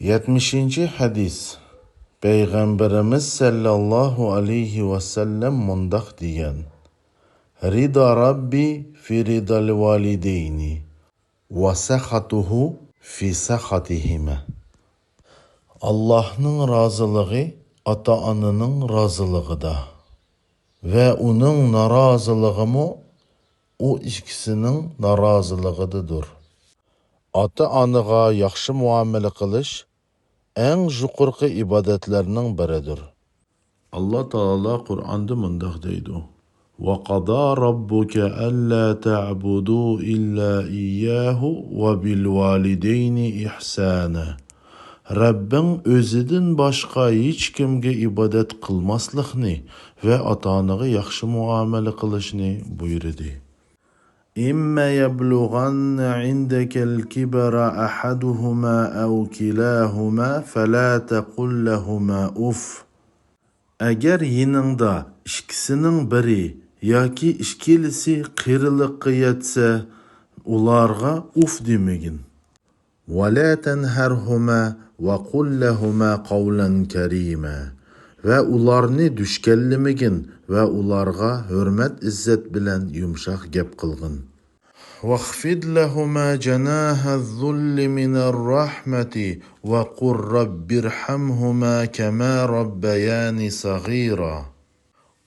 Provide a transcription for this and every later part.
70. hadis. Peygamberimiz sallallahu aleyhi ve sellem mundaq degan: Rida Rabbi fi ridal valideyni ve sahatuhu fi sahatihime. Allah'ның razılığı ata-ananın razılığıda ve onun narazılığı mı o ikisinin narazılığıdır. Ata-anaga yaxşı muamele qilish en yuqorqi ibodatlarning biridir. Allah Taala Qur'onda mundaq deydi: "Wa qada rabbuka alla ta'budu illa iyyahu wa bil valideyni ihsana." Rabbing o'zidan boshqa hech kimga ibodat qilmaslikni va ota-onaga yaxshi muomala qilishni buyurdi. إما يبلغن عندك الكبر أحدهما أو كلاهما فلا تقل لهما أف. Agar yiningda ikkisining biri yoki ikkilisi qiyrilikqa yetsa, ularga uf demagin. ولا تنهرهما وقل لهما قولا كريما. Ve ularni düşkellemegin ve ularga hürmet izzet bilen yumşak gep kılgın. وَخْفِدْ لَهُمَا جَنَاحَ الذُّلِّ مِنَ الرَّحْمَةِ وَقُلْ رَبِّ ارْحَمْهُمَا كَمَا رَبَّيَانِ صَغِيرًا.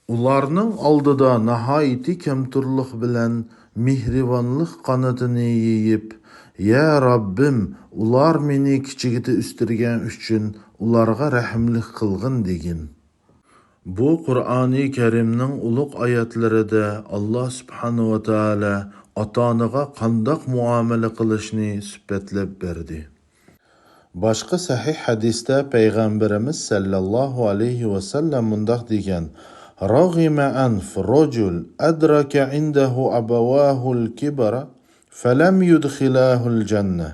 Ularning oldida nahayeti kemturluq bilen mihrivanlık kanadını yiyip, "Ya Rabbim, ular meni kichigida üstürgen üçün ularga rahimlik kılgın" degin. Bu Qur'oni Kerimning ulug' oyatlarida Allah subhanahu wa ta'ala ota-onaga qandoq muomala qilishni sifatlab berdi. Boshqa sahih hadisda Peygamberimiz sallallohu alayhi ve sellem mundaq degan: "Raghima anf rajul adraka indahu abawahul kibara falam yudkhilahul janna."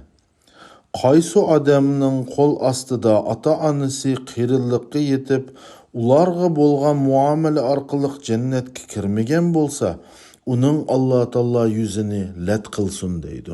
Qaysi odamning qo'l ostida ota-onasi qiyrilikqa yetib, ularga bo'lgan muomala orqali jannatga kirmagan bo'lsa, uning Alloh taolo yuzini lat qilsin deydi.